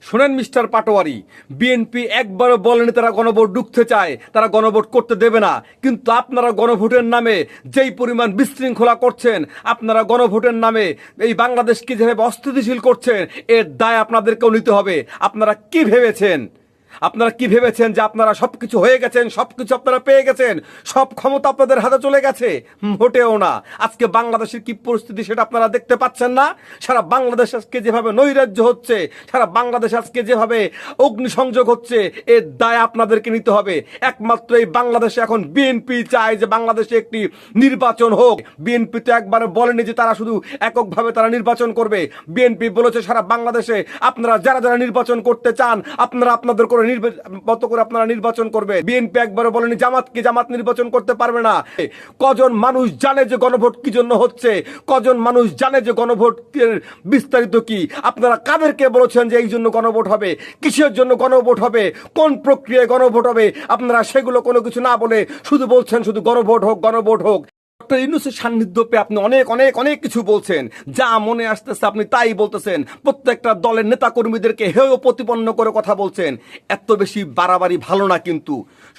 শোনেন mister Patwari, BNP একবারও বলেনি তারা গণভোট ঢুকতে চায়, তারা গণভোট করতে দেবে না। কিন্তু আপনারা গণভোটের নামে যেই পরিমাণ বিশৃঙ্খলা করছেন, আপনারা গণভোটের নামে এই বাংলাদেশকে যেভাবে অস্থিতিশীল করছেন, এর দায় আপনাদেরকেও নিতে হবে। আপনারা কি ভেবেছেন? আপনারা কি ভেবেছেন যে আপনারা সবকিছু হয়ে গেছেন, সবকিছু আপনারা পেয়ে গেছেন, সব ক্ষমতা আপনাদের হাতে চলে গেছে? মোটেও না। আজকে বাংলাদেশের কি পরিস্থিতি সেটা আপনারা দেখতে পাচ্ছেন না? সারা বাংলাদেশ আজকে যেভাবে নৈরাজ্য হচ্ছে, সারা বাংলাদেশ আজকে যেভাবে অগ্নিসংযোগ হচ্ছে, এর দায় আপনাদেরকে নিতে হবে। একমাত্র এই বাংলাদেশে এখন বিএনপি চায় যে বাংলাদেশে একটি নির্বাচন হোক। বিএনপি তো একবার বলেনি যে তারা শুধু এককভাবে তারা নির্বাচন করবে। বিএনপি বলেছে সারা বাংলাদেশে আপনারা যারা যারা নির্বাচন করতে চান, আপনারা আপনাদের করে মতো করে আপনারা নির্বাচন করবে। বিএনপি একবারও বলেনি জামাতকে জামাত নির্বাচন করতে পারবে না। কজন মানুষ জানে যে গণভোট কি জন্য হচ্ছে? কজন মানুষ জানে যে গণভোটের বিস্তারিত কি? আপনারা কাদেরকে বলেছেন যে এই জন্য গণভোট হবে, কিসের জন্য গণভোট হবে, কোন প্রক্রিয়ায় গণভোট হবে? আপনারা সেগুলো কোনো কিছু না বলে শুধু বলছেন শুধু গণভোট হোক, গণভোট হোক। ডক্টর ইউনূসের সান্নিধ্য পেয়ে আপনি অনেক অনেক অনেক কিছু বলছেন, যা মনে আসতেছে আপনি তাই বলতেছেন। প্রত্যেকটা দলের নেতা কর্মীদেরকে হেয় প্রতিপন্ন করে কথা বলছেন। এত বেশি বাড়াবাড়ি ভালো না, কিন্তু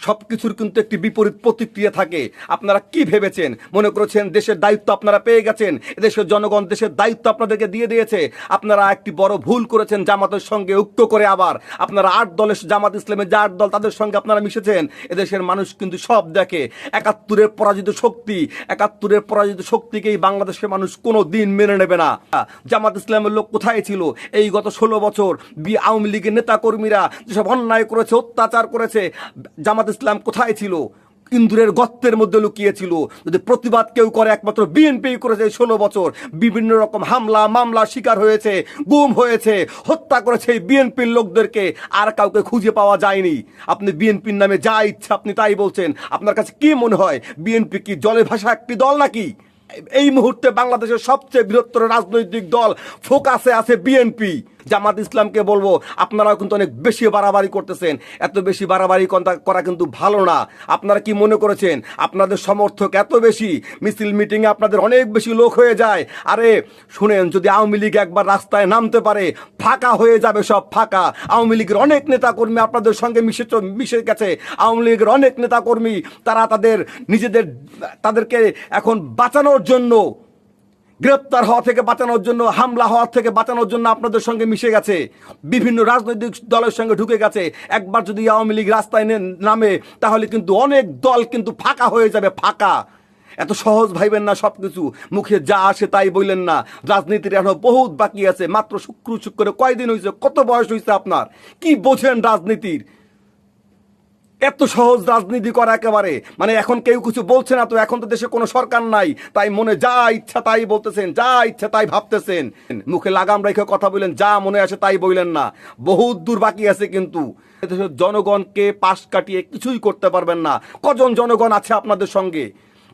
সবকিছুর কিন্তু একটি বিপরীত প্রতিক্রিয়া থাকে। আপনারা কি ভেবেছেন? মনে করেছেন দেশের দায়িত্ব আপনারা পেয়ে গেছেন, এদেশের জনগণ দেশের দায়িত্ব আপনাদেরকে দিয়ে দিয়েছে। আপনারা একটি বড় ভুল করেছেন, জামাতের সঙ্গে ঐক্য করে আবার আপনারা 8 দলের জামাত ইসলামের যে 8 দল তাদের সঙ্গে আপনারা মিশেছেন। এদেশের মানুষ কিন্তু সব দেখে। 71-এর পরাজিত শক্তিকেই বাংলাদেশের মানুষ কোনো দিন মেনে নেবে না। জামাত ইসলামের লোক কোথায় ছিল এই গত 16 বছর? আওয়ামী লীগের নেতা কর্মীরা যেসব অন্যায় করেছে, অত্যাচার করেছে, জামাত ইসলাম কোথায় ছিল? ইন্দুরের গর্তের মধ্যে লুকিয়েছিল। যদি প্রতিবাদ কেউ করে, একমাত্র বিএনপি করেছে। 16 বছর বিভিন্ন রকম হামলা মামলা শিকার হয়েছে, গুম হয়েছে, হত্যা করেছে বিএনপির লোকদেরকে। আর কাউকে খুঁজে পাওয়া যায়নি। আপনি বিএনপির নামে যা ইচ্ছা আপনি তাই বলছেন। আপনার কাছে কি মনে হয় বিএনপি কি জলে ভাসা একটি দল নাকি? এই মুহূর্তে বাংলাদেশের সবচেয়ে বৃহত্তর রাজনৈতিক দল ফোকাসে আছে বিএনপি। জামাত ইসলামকে বলবো আপনারাও কিন্তু অনেক বেশি বাড়াবাড়ি করতেছেন। এত বেশি বাড়াবাড়ি করা কিন্তু ভালো না। আপনারা কি মনে করেছেন আপনাদের সমর্থক এত বেশি, মিছিল মিটিংয়ে আপনাদের অনেক বেশি লোক হয়ে যায়? আরে শুনেন, যদি আওয়ামী লীগ একবার রাস্তায় নামতে পারে, ফাঁকা হয়ে যাবে, সব ফাঁকা। আওয়ামী লীগের অনেক নেতাকর্মী আপনাদের সঙ্গে মিশে গেছে। আওয়ামী লীগের অনেক নেতাকর্মী তারা তাদেরকে এখন বাঁচানোর জন্য, গ্রেপ্তার হওয়া থেকে বাঁচানোর জন্য, হামলা হওয়ার থেকে বাঁচানোর জন্য আপনাদের সঙ্গে মিশে গেছে, বিভিন্ন রাজনৈতিক দলের সঙ্গে ঢুকে গেছে। একবার যদি আওয়ামী লীগ রাস্তায় নামে, তাহলে কিন্তু অনেক দল কিন্তু ফাঁকা হয়ে যাবে, ফাঁকা। এত সহজ ভাইবেন না সবকিছু। মুখে যা আসে তাই বললেন না। রাজনীতির এখনো বহুত বাকি আছে। মাত্র শুক্র কয়দিন হয়েছে, কত বয়স হয়েছে আপনার? কি বোঝেন রাজনীতির? এত সহজ রাজনীতি করা একেবারে, মানে এখন কেউ কিছু বলছে না তো, এখন তো দেশে কোনো সরকার নাই, তাই মনে যা ইচ্ছা তাই বলতেছেন, যা ইচ্ছা তাই ভাবতেছেন। মুখে লাগাম রেখে কথা বলেন, যা মনে আসে তাই বললেন না। বহুত দূর বাকি আছে, কিন্তু দেশের জনগণকে পাশ কাটিয়ে কিছুই করতে পারবেন না। কজন জনগণ আছে আপনাদের সঙ্গে?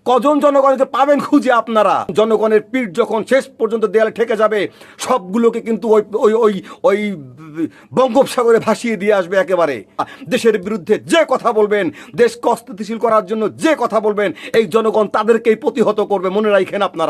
কজন জনগণকে পাবেন খুঁজে আপনারা? জনগণের পিঠ যখন শেষ পর্যন্ত দেয়ালে ঠেকে যাবে, সবগুলোকে কিন্তু ওই বঙ্গোপসাগরে ভাসিয়ে দিয়ে আসবে একেবারে। দেশের বিরুদ্ধে যে কথা বলবেন, দেশকে অস্থিতিশীল করার জন্য যে কথা বলবেন, এই জনগণ তাদেরকেই প্রতিহত করবে, মনে রাখেন আপনারা।